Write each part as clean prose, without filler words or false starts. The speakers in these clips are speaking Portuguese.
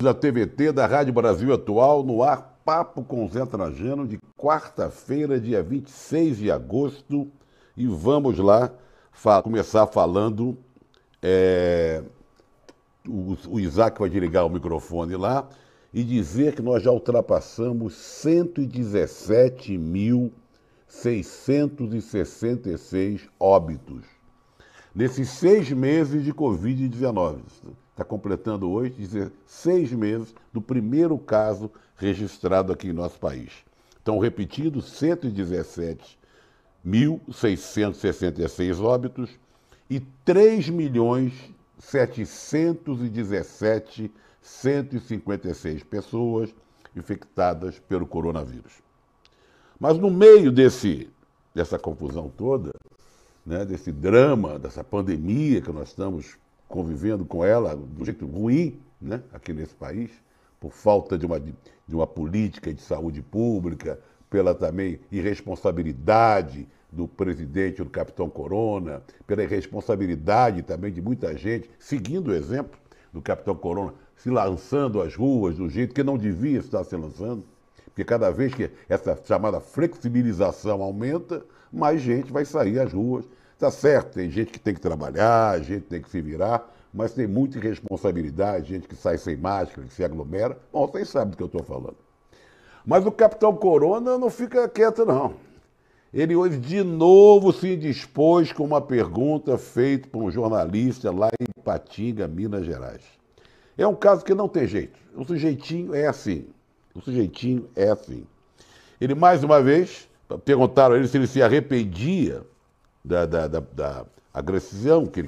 da TVT, da Rádio Brasil Atual, no ar, Papo com Zé Trajano, de quarta-feira, dia 26 de agosto. E vamos lá começar falando. O Isaac vai desligar o microfone lá e dizer que nós já ultrapassamos 117.666 óbitos nesses 6 meses de Covid-19. Está completando hoje 6 meses do primeiro caso registrado aqui em nosso país. Então, repetindo, 117.666 óbitos e 3.717.156 pessoas infectadas pelo coronavírus. Mas no meio dessa confusão toda, né, desse drama, dessa pandemia que nós estamos convivendo com ela do jeito ruim, né, aqui nesse país, por falta de uma política de saúde pública, pela também irresponsabilidade do presidente, do capitão Corona, pela irresponsabilidade também de muita gente, seguindo o exemplo do capitão Corona, se lançando às ruas do jeito que não devia estar se lançando, porque cada vez que essa chamada flexibilização aumenta, mais gente vai sair às ruas. Tá certo, tem gente que tem que trabalhar, gente que tem que se virar, mas tem muita irresponsabilidade, gente que sai sem máscara, que se aglomera. Bom, vocês sabem do que eu estou falando. Mas o capitão Corona não fica quieto, não. Ele hoje de novo se indispôs com uma pergunta feita por um jornalista lá em Ipatinga, Minas Gerais. É um caso que não tem jeito. O sujeitinho é assim. O sujeitinho é assim. Ele, mais uma vez, perguntaram a ele se ele se arrependia da agressão que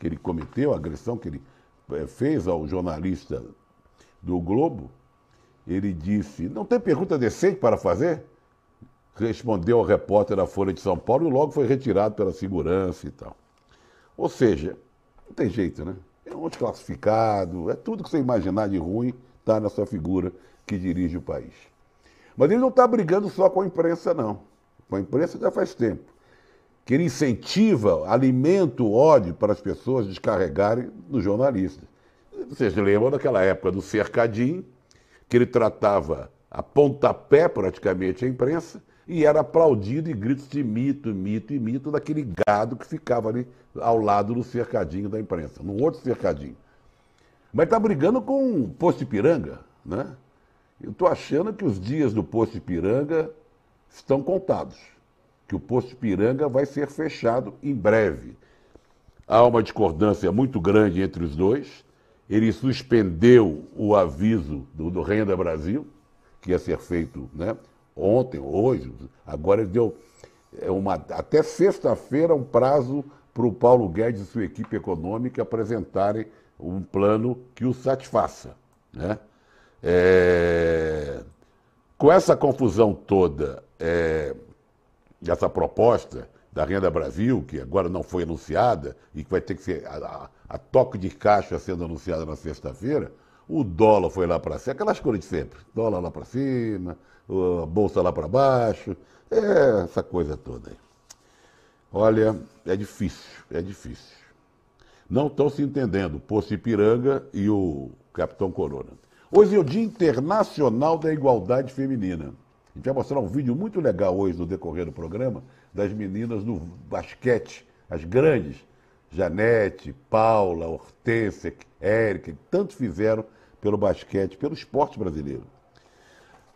ele cometeu, a agressão que ele fez ao jornalista do Globo. Ele disse, não tem pergunta decente para fazer? Respondeu ao repórter da Folha de São Paulo e logo foi retirado pela segurança e tal. Ou seja, não tem jeito, né? É um desclassificado, é tudo que você imaginar de ruim está nessa figura que dirige o país. Mas ele não está brigando só com a imprensa, não. Com a imprensa já faz tempo. Que ele incentiva, alimenta o ódio para as pessoas descarregarem nos jornalistas. Vocês lembram daquela época do cercadinho, que ele tratava a pontapé praticamente a imprensa e era aplaudido em gritos de mito, mito e mito daquele gado que ficava ali ao lado do cercadinho da imprensa, num outro cercadinho. Mas está brigando com o Posto Ipiranga, né? Eu estou achando que os dias do Posto Ipiranga estão contados, que o Posto Ipiranga vai ser fechado em breve. Há uma discordância muito grande entre os dois. Ele suspendeu o aviso do Renda Brasil, que ia ser feito, né, ontem, hoje. Agora ele deu até sexta-feira um prazo para o Paulo Guedes e sua equipe econômica apresentarem um plano que o satisfaça, né? Com essa confusão toda, essa proposta da Renda Brasil, que agora não foi anunciada e que vai ter que ser a toque de caixa sendo anunciada na sexta-feira, o dólar foi lá para cima, aquelas coisas de sempre, dólar lá para cima, a bolsa lá para baixo, essa coisa toda aí. Olha, é difícil, é difícil. Não estão se entendendo o Posto Ipiranga e o Capitão Corona. Hoje é o Dia Internacional da Igualdade Feminina. A gente vai mostrar um vídeo muito legal hoje no decorrer do programa das meninas do basquete, as grandes, Janete, Paula, Hortência, Érica, que tanto fizeram pelo basquete, pelo esporte brasileiro.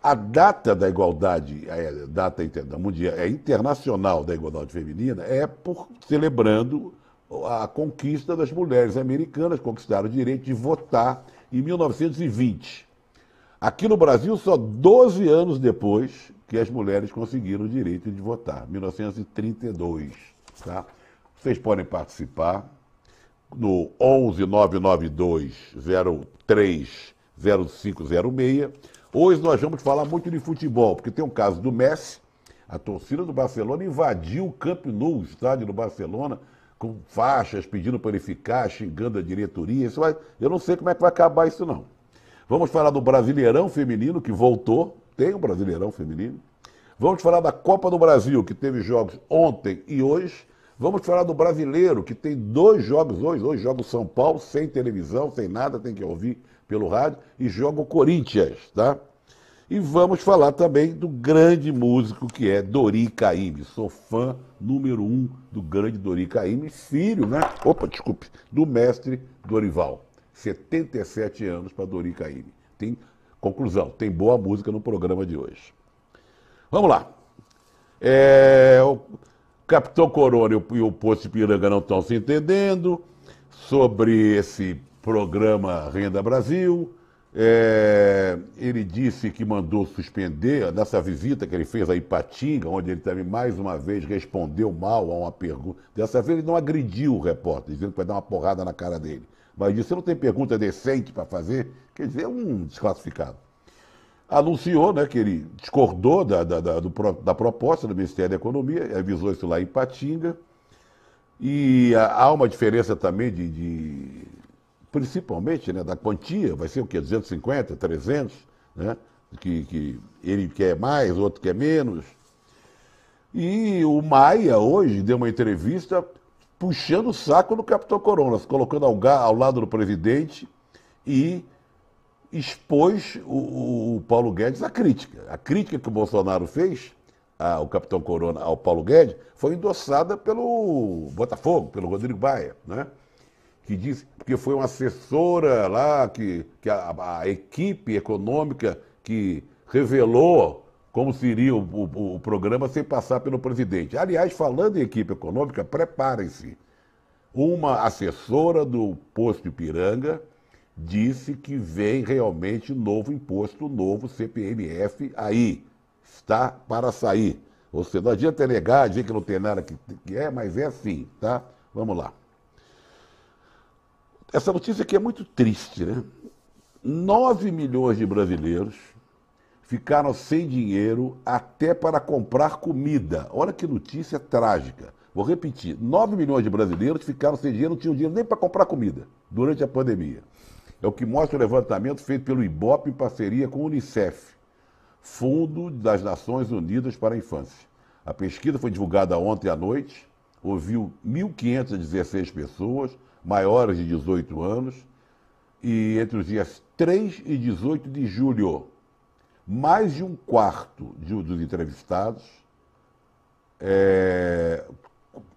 A data da igualdade, a data mundial, internacional da igualdade feminina, celebrando a conquista das mulheres americanas, conquistaram o direito de votar em 1920. Aqui no Brasil, só 12 anos depois que as mulheres conseguiram o direito de votar, 1932. Tá? Vocês podem participar no 11-992-03-0506. Hoje nós vamos falar muito de futebol, porque tem um caso do Messi. A torcida do Barcelona invadiu o Camp Nou, o estádio do Barcelona, com faixas pedindo para ele ficar, xingando a diretoria. Eu não sei como é que vai acabar isso, não. Vamos falar do Brasileirão Feminino, que voltou. Tem o Brasileirão Feminino. Vamos falar da Copa do Brasil, que teve jogos ontem e hoje. Vamos falar do brasileiro, que tem 2 jogos hoje. Hoje joga o São Paulo, sem televisão, sem nada, tem que ouvir pelo rádio, e joga o Corinthians, tá? E vamos falar também do grande músico que é Dori Caymmi. Sou fã número 1 do grande Dori Caymmi, filho, né? Opa, desculpe, do mestre Dorival. 77 anos para Dori Caymmi. Conclusão, tem boa música no programa de hoje. Vamos lá. O Capitão Corona e o Poço Ipiranga não estão se entendendo sobre esse programa Renda Brasil. Ele disse que mandou suspender nessa visita que ele fez a Ipatinga, onde ele também mais uma vez respondeu mal a uma pergunta. Dessa vez ele não agrediu o repórter, dizendo que vai dar uma porrada na cara dele. Mas disse, você não tem pergunta decente para fazer? Quer dizer, é um desclassificado. Anunciou, né, que ele discordou da proposta do Ministério da Economia, avisou isso lá em Ipatinga. E há uma diferença também principalmente, né, da quantia, vai ser o quê? 250, 300, né? Que ele quer mais, o outro quer menos. E o Maia hoje deu uma entrevista puxando o saco do Capitão Corona, se colocando ao lado do presidente e expôs o Paulo Guedes à crítica. A crítica que o Bolsonaro fez, o Capitão Corona ao Paulo Guedes, foi endossada pelo Botafogo, pelo Rodrigo Maia, né? Que disse que foi uma assessora lá, que a equipe econômica que revelou como seria o programa sem passar pelo presidente. Aliás, falando em equipe econômica, preparem-se. Uma assessora do Posto Ipiranga disse que vem realmente novo imposto, novo CPMF aí. Está para sair. Ou seja, não adianta negar, dizer que não tem nada que é, mas é assim, tá? Vamos lá. Essa notícia aqui é muito triste, né? 9 milhões de brasileiros ficaram sem dinheiro até para comprar comida. Olha que notícia trágica. Vou repetir, 9 milhões de brasileiros ficaram sem dinheiro, não tinham dinheiro nem para comprar comida durante a pandemia. É o que mostra o levantamento feito pelo IBOP em parceria com o Unicef, Fundo das Nações Unidas para a Infância. A pesquisa foi divulgada ontem à noite, ouviu 1.516 pessoas, maiores de 18 anos, e entre os dias 3 e 18 de julho, mais de um quarto dos entrevistados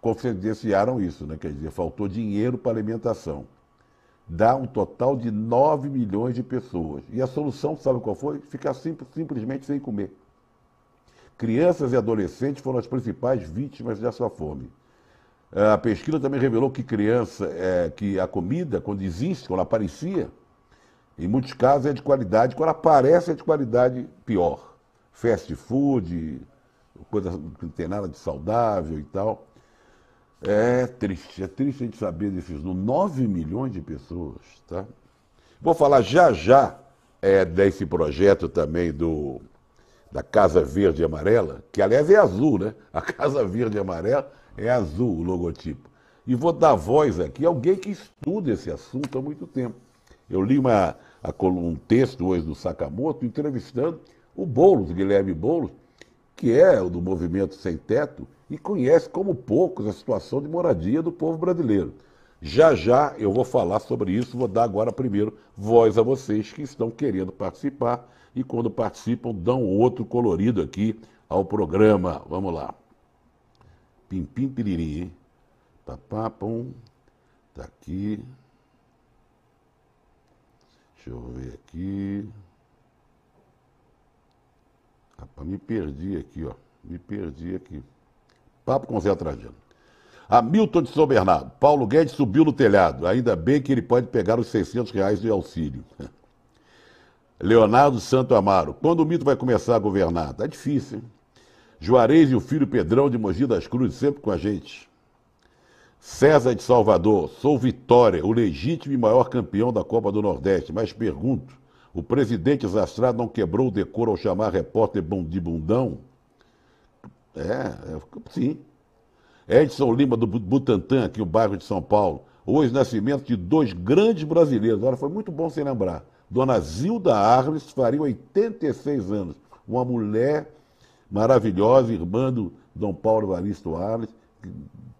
confidenciaram isso, né? Quer dizer, faltou dinheiro para alimentação. Dá um total de 9 milhões de pessoas. E a solução, sabe qual foi? Ficar simplesmente sem comer. Crianças e adolescentes foram as principais vítimas dessa fome. A pesquisa também revelou que que a comida, quando existe, quando aparecia, em muitos casos é de qualidade, quando aparece é de qualidade pior. Fast food, coisa que não tem nada de saudável e tal. É triste a gente saber desses 9 milhões de pessoas, tá? Vou falar já desse projeto também da Casa Verde e Amarela, que aliás é azul, né? A Casa Verde e Amarela é azul o logotipo. E vou dar voz aqui a alguém que estuda esse assunto há muito tempo. Eu li um texto hoje do Sakamoto entrevistando o Boulos, Guilherme Boulos, que é o do Movimento Sem Teto e conhece como poucos a situação de moradia do povo brasileiro. Já eu vou falar sobre isso, vou dar agora primeiro voz a vocês que estão querendo participar e quando participam dão outro colorido aqui ao programa. Vamos lá. Pim, pim, piriri, hein? Papá, pum. Tá aqui. Deixa eu ver aqui. Rapaz, me perdi aqui, ó. Me perdi aqui. Papo com Zé Trajano. Hamilton de São Bernardo. Paulo Guedes subiu no telhado. Ainda bem que ele pode pegar os R$ 600 de auxílio. Leonardo Santo Amaro. Quando o mito vai começar a governar? Tá difícil, hein? Juarez e o filho Pedrão de Mogi das Cruzes, sempre com a gente. César de Salvador. Sou Vitória, o legítimo e maior campeão da Copa do Nordeste. Mas pergunto, o presidente Zastrado não quebrou o decoro ao chamar repórter de bundão? Sim. Edson Lima, do Butantã, aqui no bairro de São Paulo. Hoje, nascimento de 2 grandes brasileiros. Olha, foi muito bom se lembrar. Dona Zilda Arles faria 86 anos. Uma mulher maravilhosa, irmã do Dom Paulo Evaristo Arles,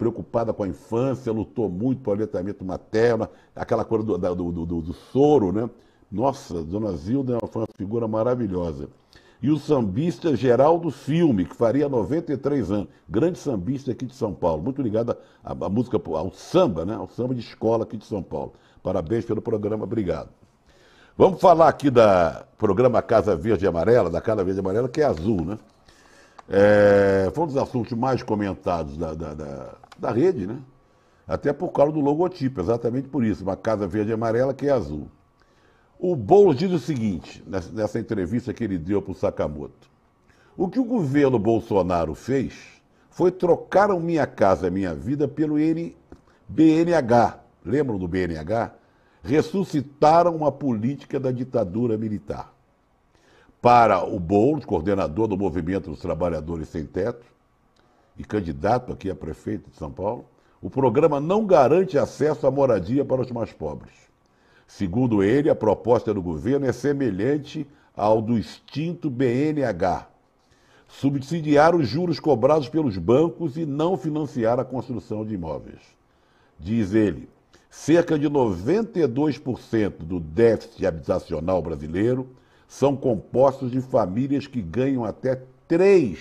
preocupada com a infância, lutou muito pelo aleitamento materno, aquela coisa do soro, né? Nossa, Dona Zilda foi uma figura maravilhosa. E o sambista Geraldo Filme, que faria 93 anos, grande sambista aqui de São Paulo, muito ligado à música, ao samba, né? Ao samba de escola aqui de São Paulo. Parabéns pelo programa, obrigado. Vamos falar aqui do programa Casa Verde e Amarela, da Casa Verde e Amarela, que é azul, né? Foi um dos assuntos mais comentados da rede, né? Até por causa do logotipo, exatamente por isso, uma Casa Verde e Amarela que é azul. O Boulos diz o seguinte, nessa entrevista que ele deu para o Sakamoto. O que o governo Bolsonaro fez foi trocar o Minha Casa Minha Vida pelo BNH. Lembram do BNH? Ressuscitaram uma política da ditadura militar. Para o Boulos, coordenador do Movimento dos Trabalhadores Sem Teto e candidato aqui a prefeito de São Paulo, o programa não garante acesso à moradia para os mais pobres. Segundo ele, a proposta do governo é semelhante ao do extinto BNH, subsidiar os juros cobrados pelos bancos e não financiar a construção de imóveis. Diz ele, cerca de 92% do déficit habitacional brasileiro são compostos de famílias que ganham até três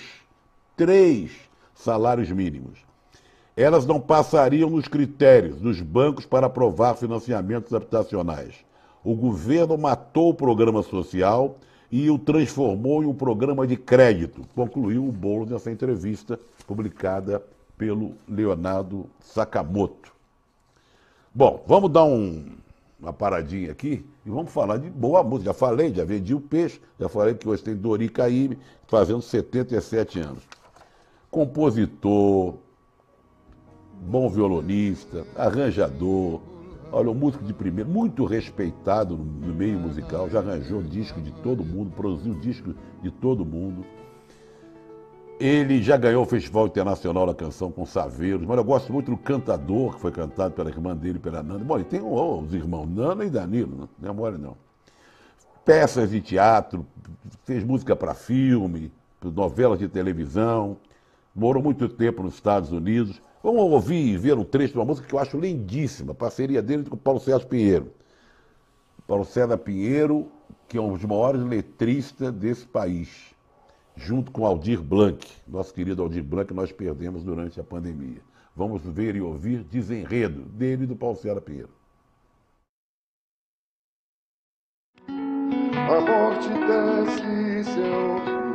salários mínimos. Elas não passariam nos critérios dos bancos para aprovar financiamentos habitacionais. O governo matou o programa social e o transformou em um programa de crédito, concluiu o Boulos nessa entrevista publicada pelo Leonardo Sakamoto. Bom, vamos dar uma paradinha aqui e vamos falar de boa música. Já falei, já vendi o peixe, já falei que hoje tem Dori Caymmi, fazendo 77 anos. Compositor, bom violonista, arranjador, olha, um músico de primeira, muito respeitado no meio musical, já arranjou disco de todo mundo, produziu disco de todo mundo. Ele já ganhou o Festival Internacional da Canção com Saveiros, mas eu gosto muito do Cantador, que foi cantado pela irmã dele e pela Nanda. Bom, e tem os irmãos Nana e Danilo, não é mole não. Peças de teatro, fez música para filme, novelas de televisão, morou muito tempo nos Estados Unidos. Vamos ouvir e ver um trecho de uma música que eu acho lindíssima, parceria dele com o Paulo César Pinheiro. Paulo César Pinheiro, que é um dos maiores letristas desse país, junto com Aldir Blanc, nosso querido Aldir Blanc, que nós perdemos durante a pandemia. Vamos ver e ouvir Desenredo, dele e do Paulo César Pinheiro. A morte desce seu rio,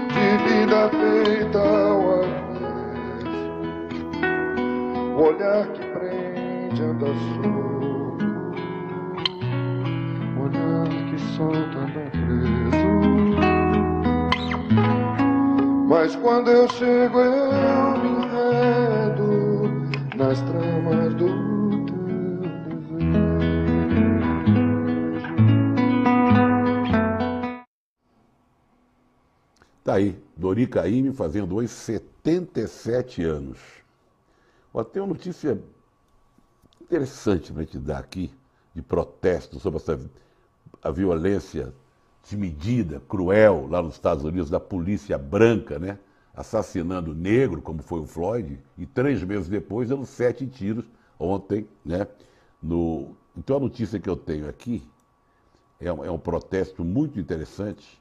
de vida feita ao avés, o olhar que prende anda solto, o olhar que solta anda preso. Mas quando eu chego eu me enredo nas tramas do teu desejo. Tá aí, Dori Caymmi fazendo hoje 77 anos. Ó, tem uma notícia interessante para te dar aqui, de protesto sobre a violência desmedida, cruel, lá nos Estados Unidos, da polícia branca, né? Assassinando negro, como foi o Floyd, e 3 meses depois dando 7 tiros ontem, né? Então a notícia que eu tenho aqui é um protesto muito interessante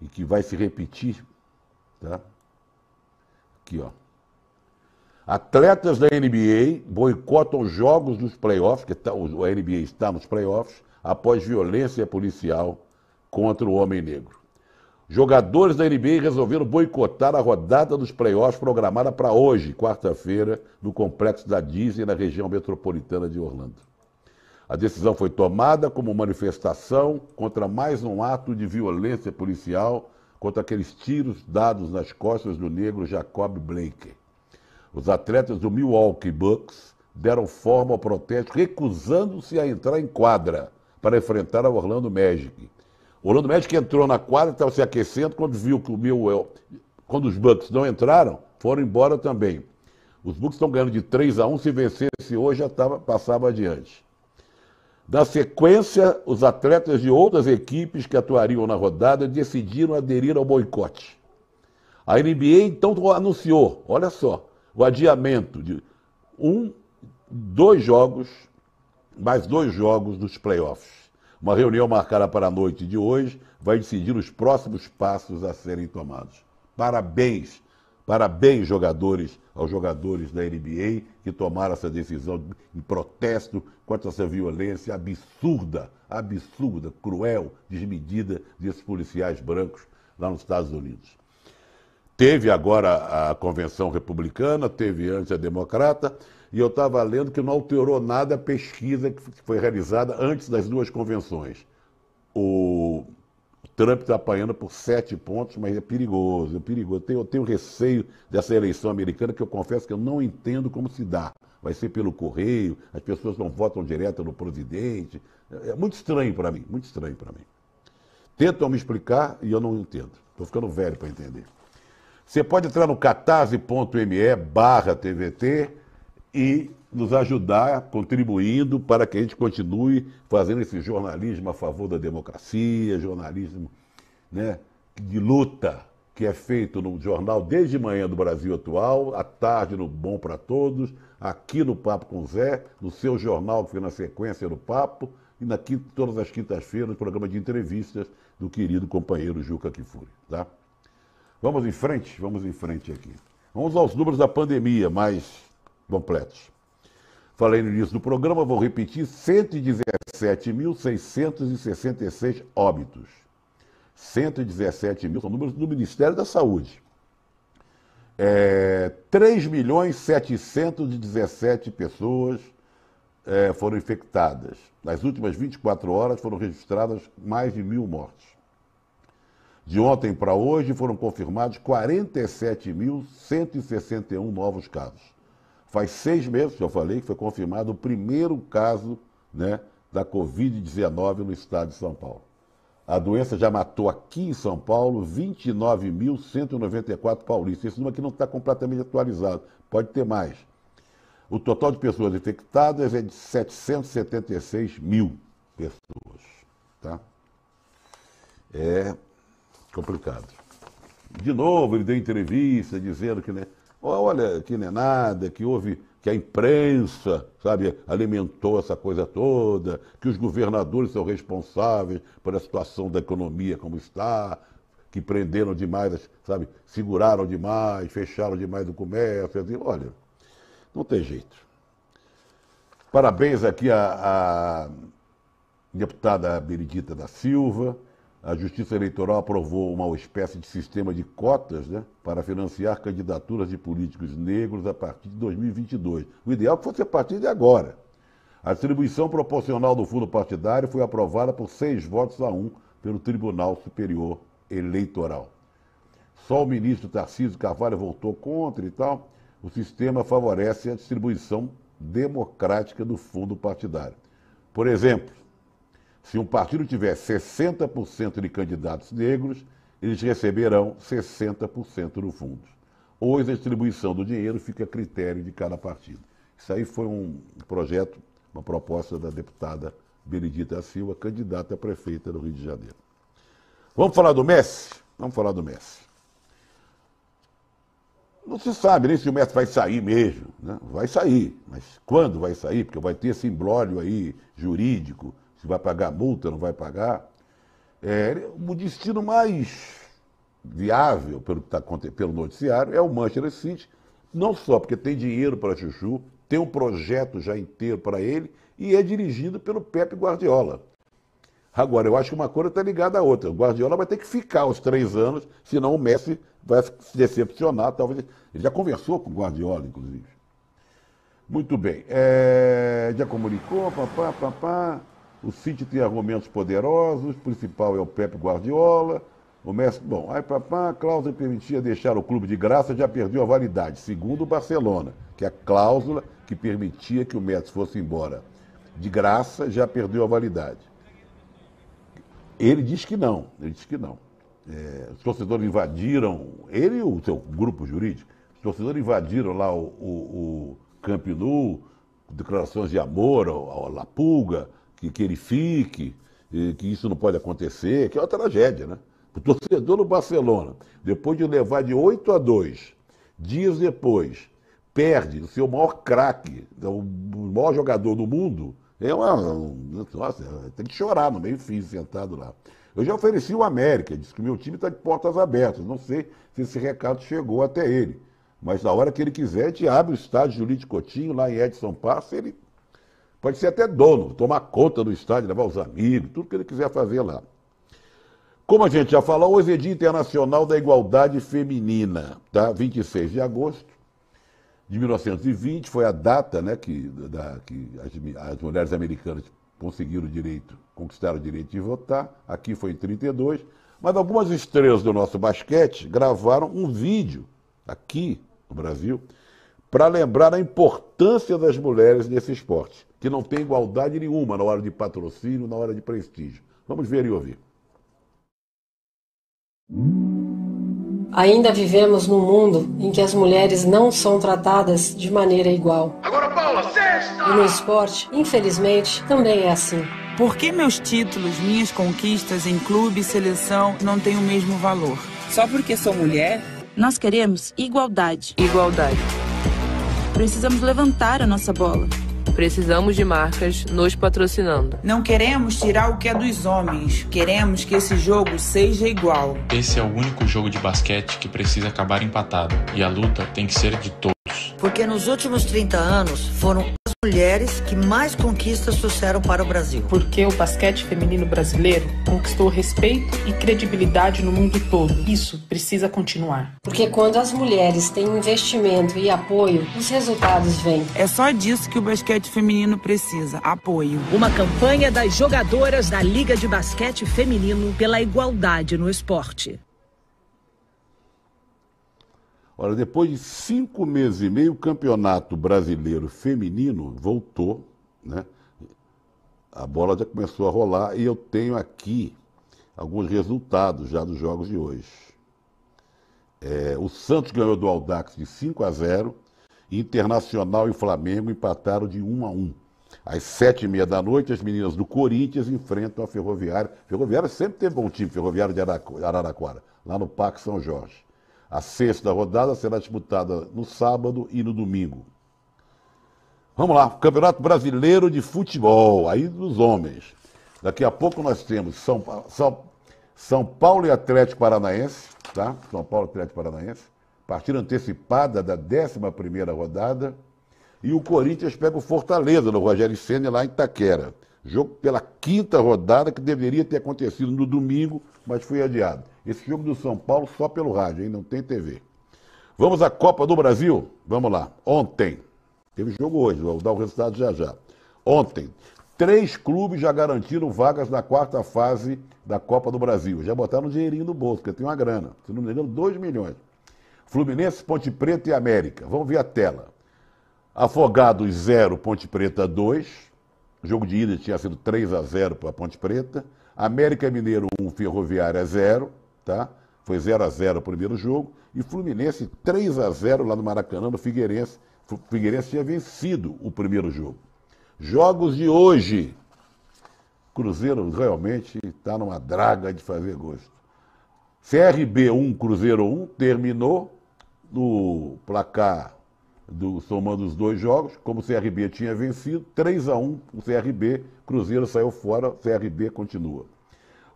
e que vai se repetir, tá? Aqui, ó. Atletas da NBA boicotam jogos dos playoffs, que a NBA está nos playoffs, após violência policial contra o homem negro. Jogadores da NBA resolveram boicotar a rodada dos playoffs programada para hoje, quarta-feira, no complexo da Disney, na região metropolitana de Orlando. A decisão foi tomada como manifestação contra mais um ato de violência policial contra aqueles tiros dados nas costas do negro Jacob Blake. Os atletas do Milwaukee Bucks deram forma ao protesto, recusando-se a entrar em quadra para enfrentar a Orlando Magic. O Orlando Magic entrou na quadra, estava se aquecendo, quando viu que quando os Bucks não entraram, foram embora também. Os Bucks estão ganhando de 3-1, se vencesse hoje já passava adiante. Na sequência, os atletas de outras equipes que atuariam na rodada decidiram aderir ao boicote. A NBA então anunciou, olha só, o adiamento de dois jogos, mais 2 jogos dos playoffs. Uma reunião marcada para a noite de hoje vai decidir os próximos passos a serem tomados. Parabéns, parabéns aos jogadores da NBA que tomaram essa decisão em protesto contra essa violência absurda, cruel, desmedida desses policiais brancos lá nos Estados Unidos. Teve agora a convenção republicana, teve antes a democrata, e eu estava lendo que não alterou nada a pesquisa que foi realizada antes das duas convenções. O Trump está apanhando por 7 pontos, mas é perigoso, é perigoso. Eu tenho receio dessa eleição americana, que eu confesso que eu não entendo como se dá. Vai ser pelo correio, as pessoas não votam direto no presidente. É muito estranho para mim, muito estranho para mim. Tentam me explicar e eu não entendo. Estou ficando velho para entender. Você pode entrar no catarse.me/TVT e nos ajudar contribuindo para que a gente continue fazendo esse jornalismo a favor da democracia, jornalismo, né, de luta, que é feito no jornal desde manhã do Brasil Atual, à tarde no Bom para Todos, aqui no Papo com Zé, no seu jornal que foi na sequência do Papo, e aqui todas as quintas-feiras no programa de entrevistas do querido companheiro Juca Kfouri, tá? Vamos em frente aqui. Vamos aos números da pandemia mais completos. Falei no início do programa, vou repetir: 117.666 óbitos. 117 mil são números do Ministério da Saúde. 3.717 pessoas foram infectadas. Nas últimas 24 horas foram registradas mais de 1.000 mortes. De ontem para hoje foram confirmados 47.161 novos casos. Faz 6 meses que eu falei que foi confirmado o primeiro caso, né, da Covid-19 no estado de São Paulo. A doença já matou aqui em São Paulo 29.194 paulistas. Esse número aqui não está completamente atualizado, pode ter mais. O total de pessoas infectadas é de 776 mil pessoas. Tá? É complicado. De novo, ele deu entrevista dizendo que, né, olha, que não é nada, que houve, que a imprensa, sabe, alimentou essa coisa toda, que os governadores são responsáveis por a situação da economia como está, que prenderam demais, sabe, seguraram demais, fecharam demais o comércio. Assim, olha, não tem jeito. Parabéns aqui à deputada Benedita da Silva. A Justiça Eleitoral aprovou uma espécie de sistema de cotas, né, para financiar candidaturas de políticos negros a partir de 2022. O ideal é que fosse a partir de agora. A distribuição proporcional do fundo partidário foi aprovada por 6 votos a 1 pelo Tribunal Superior Eleitoral. Só o ministro Tarcísio Carvalho votou contra e tal. O sistema favorece a distribuição democrática do fundo partidário. Por exemplo, se um partido tiver 60% de candidatos negros, eles receberão 60% do fundo. Hoje a distribuição do dinheiro fica a critério de cada partido. Isso aí foi um projeto, uma proposta da deputada Benedita Silva, candidata a prefeita do Rio de Janeiro. Vamos falar do Messi? Vamos falar do Messi. Não se sabe nem se o Messi vai sair mesmo, né? Vai sair, mas quando vai sair? Porque vai ter esse imbróglio aí jurídico, se vai pagar multa, não vai pagar. O destino mais viável, pelo que está acontecendo, pelo noticiário, é o Manchester City, não só porque tem dinheiro para Chuchu, tem um projeto já inteiro para ele e é dirigido pelo Pep Guardiola. Agora, eu acho que uma coisa está ligada à outra. O Guardiola vai ter que ficar os 3 anos, senão o Messi vai se decepcionar. Talvez ele já conversou com o Guardiola, inclusive. Muito bem. Já comunicou, papá. O City tem argumentos poderosos, o principal é o Pep Guardiola. O Messi, bom, aí a cláusula permitia deixar o clube de graça, já perdeu a validade, segundo o Barcelona, que é a cláusula que permitia que o Messi fosse embora de graça, já perdeu a validade. Ele diz que não, os torcedores invadiram, ele e o seu grupo jurídico, os torcedores invadiram lá o Camp Nou, declarações de amor ao La Pulga, que ele fique, que isso não pode acontecer, que é uma tragédia, né? O torcedor do Barcelona, depois de levar de 8-2, dias depois, perde o seu maior craque, o maior jogador do mundo, nossa, tem que chorar no meio fim, sentado lá. Eu já ofereci o América, disse que meu time está de portas abertas. Não sei se esse recado chegou até ele. Mas na hora que ele quiser, a gente abre o estádio Julite Coutinho, lá em Edson Passo, ele pode ser até dono, tomar conta do estádio, levar os amigos, tudo que ele quiser fazer lá. Como a gente já falou, hoje é Dia Internacional da Igualdade Feminina, tá? 26 de agosto de 1920 foi a data, né, que as mulheres americanas conseguiram o direito, conquistaram o direito de votar. Aqui foi em 32, mas algumas estrelas do nosso basquete gravaram um vídeo aqui no Brasil para lembrar a importância das mulheres nesse esporte, que não tem igualdade nenhuma na hora de patrocínio, na hora de prestígio. Vamos ver e ouvir. Ainda vivemos num mundo em que as mulheres não são tratadas de maneira igual. Agora, Paula, sexta! E no esporte, infelizmente, também é assim. Por que meus títulos, minhas conquistas em clube e seleção não têm o mesmo valor? Só porque sou mulher? Nós queremos igualdade. Igualdade. Precisamos levantar a nossa bola. Precisamos de marcas nos patrocinando. Não queremos tirar o que é dos homens. Queremos que esse jogo seja igual. Esse é o único jogo de basquete que precisa acabar empatado. E a luta tem que ser de todos. Porque nos últimos 30 anos foram as mulheres que mais conquistas trouxeram para o Brasil. Porque o basquete feminino brasileiro conquistou respeito e credibilidade no mundo todo. Isso precisa continuar. Porque quando as mulheres têm investimento e apoio, os resultados vêm. É só disso que o basquete feminino precisa, apoio. Uma campanha das jogadoras da Liga de Basquete Feminino pela igualdade no esporte. Olha, depois de 5 meses e meio, o Campeonato Brasileiro Feminino voltou, né? A bola já começou a rolar e eu tenho aqui alguns resultados já dos jogos de hoje. O Santos ganhou do Audax de 5-0, Internacional e Flamengo empataram de 1-1. Às 7h30 da noite, as meninas do Corinthians enfrentam a Ferroviária. Ferroviária sempre teve bom time, Ferroviária de Araraquara, lá no Parque São Jorge. A sexta rodada será disputada no sábado e no domingo. Vamos lá, Campeonato Brasileiro de Futebol, aí dos homens. Daqui a pouco nós temos São Paulo e Atlético Paranaense, tá? São Paulo e Atlético Paranaense. Partida antecipada da 11ª rodada. E o Corinthians pega o Fortaleza, no Rogério Ceni, lá em Itaquera. Jogo pela 5ª rodada, que deveria ter acontecido no domingo, mas foi adiado. Esse jogo do São Paulo só pelo rádio, hein? Não tem TV. Vamos à Copa do Brasil? Vamos lá. Ontem, teve jogo hoje, vou dar o resultado já já. Ontem, 3 clubes já garantiram vagas na 4ª fase da Copa do Brasil. Já botaram um dinheirinho no bolso, porque tem uma grana. Se não me engano, 2 milhões. Fluminense, Ponte Preta e América. Vamos ver a tela. Afogados 0, Ponte Preta 2. O jogo de ida tinha sido 3-0 para a Ponte Preta. América Mineiro 1, Ferroviária 0. Tá? Foi 0-0 o primeiro jogo. E Fluminense 3-0 lá no Maracanã, no Figueirense. O Figueirense tinha vencido o primeiro jogo. Jogos de hoje. Cruzeiro realmente está numa draga de fazer gosto. CRB 1, Cruzeiro 1, terminou no placar somando os 2 jogos, como o CRB tinha vencido, 3-1 o CRB, Cruzeiro saiu fora, CRB continua.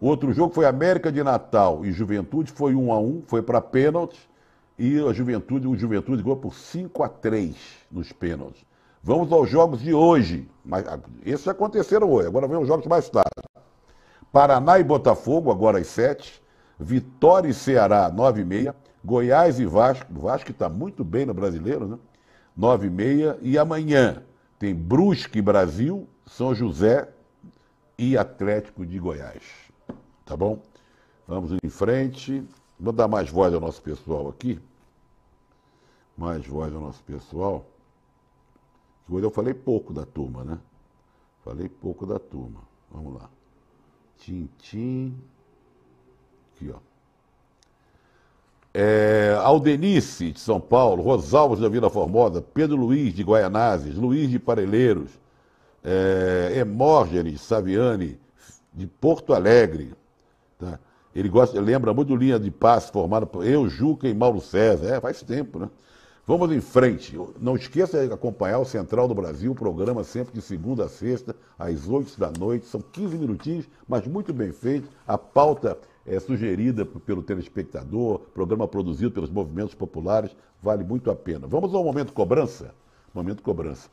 O outro jogo foi América de Natal e Juventude, foi 1-1, foi para pênalti, e o Juventude ganhou por 5-3 nos pênaltis. Vamos aos jogos de hoje, mas esses aconteceram hoje, agora vem os jogos mais tarde. Paraná e Botafogo, agora às 7, Vitória e Ceará, 9h30, Goiás e Vasco, o Vasco está muito bem no Brasileiro, né? 9h30, e amanhã tem Brusque Brasil, São José e Atlético de Goiás. Tá bom? Vamos em frente. Vou dar mais voz ao nosso pessoal aqui. Mais voz ao nosso pessoal. Hoje eu falei pouco da turma, né? Falei pouco da turma. Vamos lá. Tintim. Aqui, ó. Aldenice, de São Paulo, Rosalvos da Vila Formosa, Pedro Luiz, de Guaianazes, Luiz de Parelheiros, Hemórgenes Saviani, de Porto Alegre. Tá? Ele lembra muito do Linha de Passe, formado por eu, Juca e Mauro César. Faz tempo, né? Vamos em frente. Não esqueça de acompanhar o Central do Brasil, o programa sempre de segunda a sexta, às 8 da noite. São 15 minutinhos, mas muito bem feito. A pauta é sugerida pelo telespectador, programa produzido pelos movimentos populares, vale muito a pena. Vamos ao momento cobrança? Momento cobrança.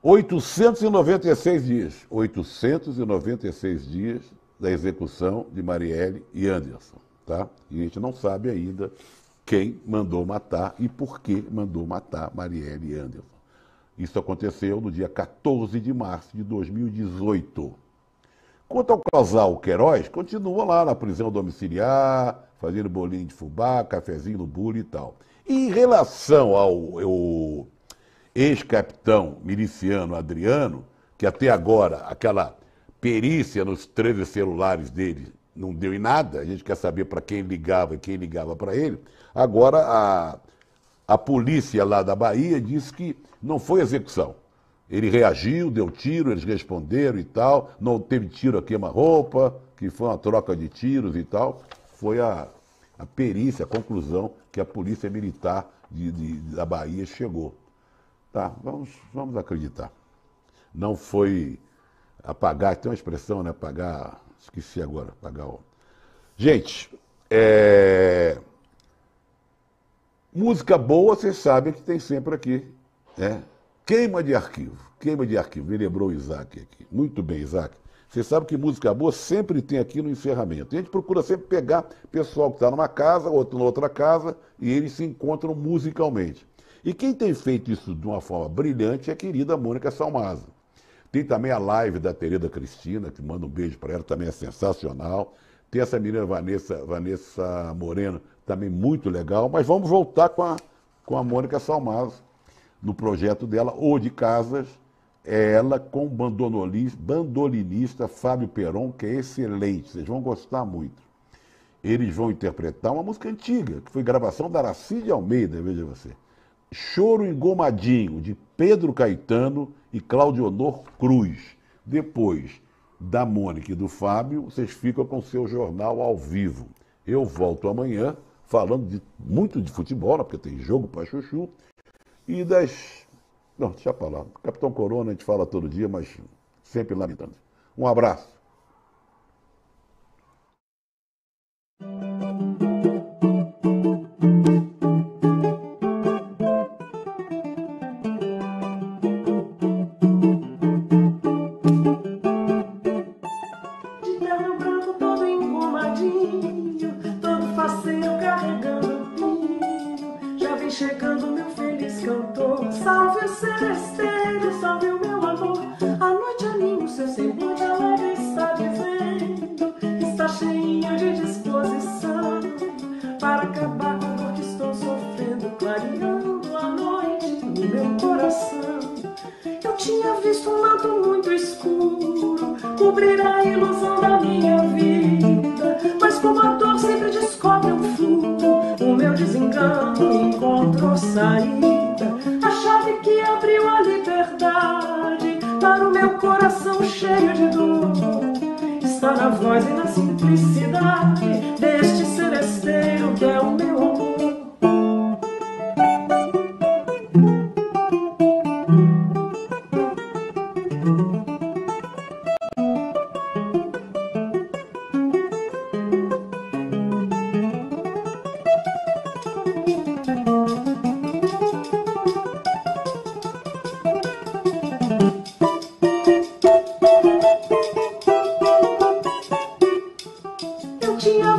896 dias. 896 dias da execução de Marielle e Anderson. Tá? E a gente não sabe ainda quem mandou matar e por que mandou matar Marielle e Anderson. Isso aconteceu no dia 14 de março de 2018. Quanto ao casal Queiroz, continua lá na prisão domiciliar, fazendo bolinho de fubá, cafezinho no bule e tal. E em relação ao ex-capitão miliciano Adriano, que até agora aquela perícia nos 13 celulares dele não deu em nada, a gente quer saber para quem ligava e quem ligava para ele. Agora a polícia lá da Bahia disse que não foi execução. Ele reagiu, deu tiro, eles responderam e tal, não teve tiro a queima-roupa, que foi uma troca de tiros e tal. Foi a perícia, a conclusão que a polícia militar da Bahia chegou. Tá, vamos acreditar. Não foi apagar, tem uma expressão, né? Apagar, esqueci agora, apagar o... Gente, música boa, vocês sabem que tem sempre aqui, né? Queima de arquivo, me lembrou o Isaac aqui. Muito bem, Isaac. Você sabe que música boa sempre tem aqui no encerramento. E a gente procura sempre pegar pessoal que está numa casa, outro na outra casa, e eles se encontram musicalmente. E quem tem feito isso de uma forma brilhante é a querida Mônica Salmazo. Tem também a live da Tereza Cristina, que manda um beijo para ela, também é sensacional. Tem essa menina Vanessa Moreno, também muito legal. Mas vamos voltar com a Mônica Salmazo, no projeto dela, ou de Casas, ela com o bandolinista Fábio Peron, que é excelente, vocês vão gostar muito. Eles vão interpretar uma música antiga, que foi gravação da Aracide Almeida, veja você. Choro Engomadinho, de Pedro Caetano e Claudionor Cruz. Depois da Mônica e do Fábio, vocês ficam com o seu jornal ao vivo. Eu volto amanhã falando muito de futebol, né, porque tem jogo para chuchu, e das... Não, deixa pra lá. Capitão Corona a gente fala todo dia, mas sempre lamentando. Um abraço. Chegando meu feliz cantor, salve o seresteiro, salve o meu amor. A noite anima o seu semblante, alegre está dizendo, está cheio de disposição para acabar com a dor que estou sofrendo, clareando a noite no meu coração. Eu tinha visto um manto muito escuro cobrir a ilusão da minha vida, mas como a dor sempre descobre um furo, o meu desengano encontrou saída. A chave que abriu a liberdade para o meu coração cheio de dor está na voz e na simplicidade deste seresteiro que é o meu amor. Tinha